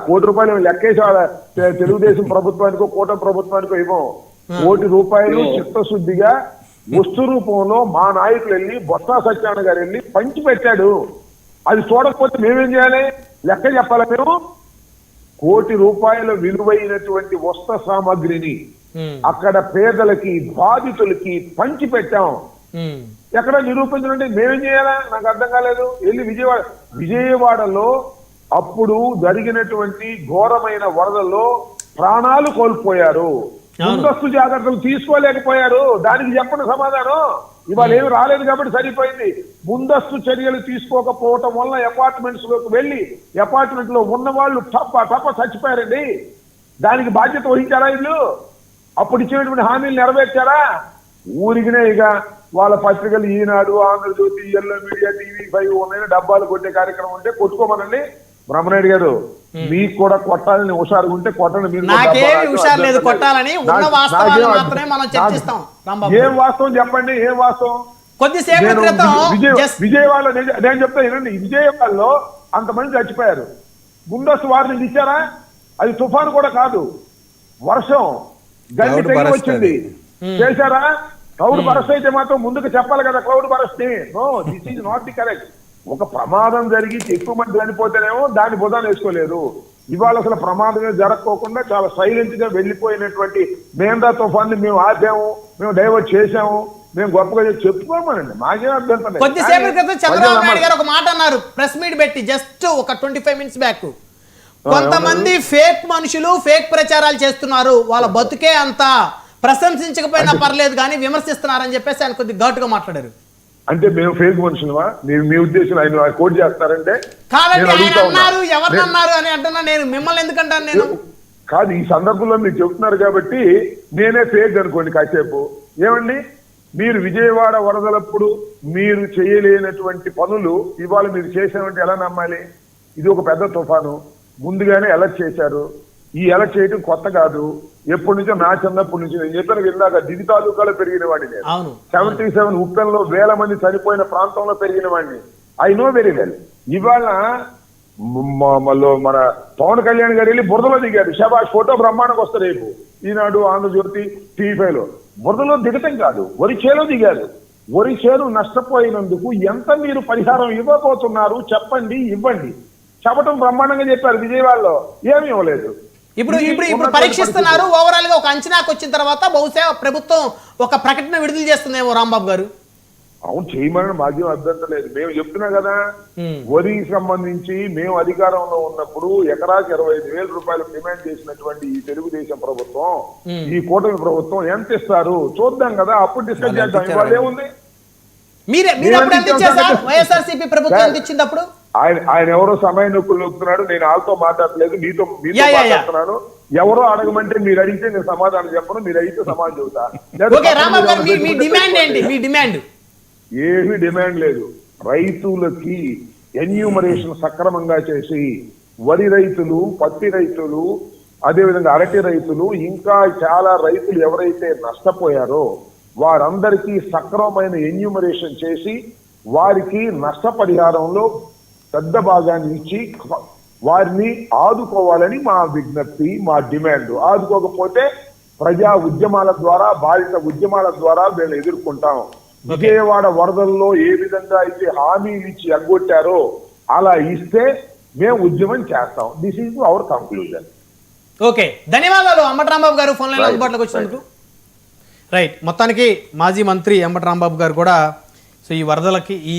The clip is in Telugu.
కోటి రూపాయలు లెక్కేసి తెలుగుదేశం ప్రభుత్వానికో కూటమి ప్రభుత్వానికో ఇవ్వం. కోటి రూపాయలు చిత్తశుద్ధిగా వస్తు రూపంలో మా నాయకులు వెళ్ళి బొత్స సత్యనారాయణ గారు వెళ్ళి పంచి పెట్టాడు. అది చూడకపోతే మేమేం చేయాలి? లెక్క చెప్పాలి. మేము కోటి రూపాయల విలువైనటువంటి వస్త్ర సామాగ్రిని అక్కడ పేదలకి బాధితులకి పంచి పెట్టాం. ఎక్కడ నిరూపించాలంటే మేమేం చేయాలా? నాకు అర్థం కాలేదు. వెళ్ళి విజయవాడలో అప్పుడు జరిగినటువంటి ఘోరమైన వరదల్లో ప్రాణాలు కోల్పోయారు. ముందస్తు జాగ్రత్తలు తీసుకోలేకపోయారు. దానికి చెప్పండి సమాధానం. ఇవాళ ఏమి రాలేదు కాబట్టి సరిపోయింది. ముందస్తు చర్యలు తీసుకోకపోవటం వల్ల అపార్ట్మెంట్స్ లోకి వెళ్ళి అపార్ట్మెంట్ లో ఉన్న వాళ్ళు టప్ప చచ్చిపోయారండి. దానికి బాధ్యత వహించారా వీళ్ళు? అప్పుడు ఇచ్చినటువంటి హామీలు నెరవేర్చారా? ఊరికినే ఇక వాళ్ళ పత్రికలు ఈనాడు, ఆంధ్రజ్యోతి, ఎల్లో మీడియా, TV5 ఉన్నాయి, డబ్బాలు కొట్టే కార్యక్రమం ఉంటే కొట్టుకోమనండి. బ్రహ్మనాయుడు గారు మీకు కూడా కొట్టాలని హుషారుగా ఉంటే కొట్టండి. మీరు ఏం వాస్తవం చెప్పండి? ఏం వాస్తవం? విజయవాడలో నేను చెప్తా వినండి. విజయవాడలో అంతమంది చచ్చిపోయారు. ముందస్తు వార్నింగ్ ఇచ్చారా? అది తుఫాను కూడా కాదు, వర్షం గడ్డి తెగి వచ్చింది. చేశారా? క్లౌడ్ బరస్ట్ అయితే మాత్రం ముందుకు చెప్పాలి కదా. Cloud burst no, this is not the correct. ఒక ప్రమాదం జరిగి ఎక్కువ మంది చనిపోతేనేమో దాన్ని బుధాన్ని వేసుకోలేదు. ఇవాళ అసలు ప్రమాదమే జరగకోకుండా చాలా సైలెంట్ గా వెళ్లిపోయినటువంటి మేందా తుఫాన్ని మేము ఆపాము, మేము డైవర్ట్ చేశాము, మేము గొప్పగా చెప్పుకోమనండి. మాకేం అభ్యంతరం. కొద్దిసేపటి క్రితం చంద్రబాబు నాయుడు గారు ఒక మాట అన్నారు ప్రెస్ మీట్ పెట్టి, జస్ట్ ఒక 25 minutes బ్యాక్. కొంతమంది ఫేక్ మనుషులు ఫేక్ ప్రచారాలు చేస్తున్నారు, వాళ్ళ బతుకే అంత, ప్రశంసించకపోయినా పర్లేదు కానీ విమర్శిస్తున్నారని చెప్పేసి ఆయన కొద్దిగా ఘాటుగా మాట్లాడారు. అంటే మేము ఫేక్ మనుషులమా? మీ ఉద్దేశం ఆయన కోట్ చేస్తారంటే ఎవరన్నారు అని అంటున్నా. నేను మిమ్మల్ని ఎందుకంటాను? నేను కాదు, ఈ సందర్భంలో మీరు చెబుతున్నారు కాబట్టి నేనే ఫేక్ అనుకోండి కాసేపు. ఏమండి, మీరు విజయవాడ వరదలప్పుడు మీరు చేయలేనటువంటి పనులు ఇవాళ మీరు చేసామంటే ఎలా నమ్మాలి? ఇది ఒక పెద్ద తుఫాను, ముందుగానే అలర్ట్ చేశారు. ఈ అలర్ట్ చేయడం కొత్త కాదు, ఎప్పటి నుంచో నా చిన్నప్పటి నుంచి. నేను చెప్పిన విన్నాక దిగి తాలూకాలో పెరిగిన వాడిని నేను. 77 ఉప్పెన్లో 1000 మంది చనిపోయిన ప్రాంతంలో పెరిగిన వాడిని. I know very well. ఇవాళ మన పవన్ కళ్యాణ్ గారు వెళ్ళి బురదలో దిగారు. షబాష్, ఫోటో బ్రహ్మాండంగా వస్తారు రేపు ఈనాడు, ఆంధ్రజ్యోతి, TV5లో. బురదలో దిగటం కాదు, వరి చేలో దిగారు. వరి చేను నష్టపోయినందుకు ఎంత మీరు పరిహారం ఇవ్వబోతున్నారు చెప్పండి, ఇవ్వండి. చెప్పటం బ్రహ్మాండంగా చెప్పారు. విజయవాడలో ఏమీ ఇవ్వలేదు. ఇప్పుడు పరీక్షిస్తున్నారు. ఓవరాల్ గా ఒక అంచనాకు వచ్చిన తర్వాత బహుశా ప్రభుత్వం ఒక ప్రకటన విడుదల చేస్తుందేమో రాంబాబు గారు. అవును, చేయమని మాకేం అభ్యంతరం లేదు. మేము చెప్తున్నాం కదా, వరికి సంబంధించి మేము అధికారంలో ఉన్నప్పుడు ఎకరాకి 25,000 రూపాయలు డిమాండ్ చేసినటువంటి ఈ తెలుగుదేశం ప్రభుత్వం, ఈ కూటమి ప్రభుత్వం ఎంత ఇస్తారు చూద్దాం కదా, అప్పుడు డిస్కస్ చేద్దాం. ఇవాళ ఏముంది? వైఎస్ఆర్సీపీ ప్రభుత్వం ఎంత ఇచ్చింది అప్పుడు? ఆయన ఎవరో సమయం నొక్కుతున్నాడు. నేను వాళ్ళతో మాట్లాడలేదు, మీతో మాట్లాడుతున్నాను. ఎవరో అడగమంటే మీరు అడిగితే నేను సమాధానం చెప్పను, మీరు అడిగితే సమాధానం చెబుతా. ఏమీ డిమాండ్ లేదు. రైతులకి ఎన్యూమరేషన్ సక్రమంగా చేసి, వరి రైతులు, పత్తి రైతులు, అదేవిధంగా అరటి రైతులు, ఇంకా చాలా రైతులు ఎవరైతే నష్టపోయారో వారందరికీ సక్రమమైన ఎన్యూమరేషన్ చేసి వారికి నష్టపరిహారంలో పెద్ద భాగాన్ని ఇచ్చి వారిని ఆదుకోవాలని మా విజ్ఞప్తి, మా డిమాండ్. ఆదుకోకపోతే ప్రజా ఉద్యమాల ద్వారా, బాధిత ఉద్యమాల ద్వారా మేము ఎదుర్కొంటాం. విజయవాడ వరదల్లో ఏ విధంగా అయితే హామీలు ఇచ్చి ఎగ్గొట్టారో అలా ఇస్తే మేము ఉద్యమం చేస్తాం. This is our conclusion. Okay, ధన్యవాదాలు అంబటి రాంబాబు గారు ఫోన్ లైన్ అందుబాటులోకి వచ్చినందుకు. రైట్, మొత్తానికి మాజీ మంత్రి అంబటి రాంబాబు గారు కూడా సో ఈ వరదలకి ఈ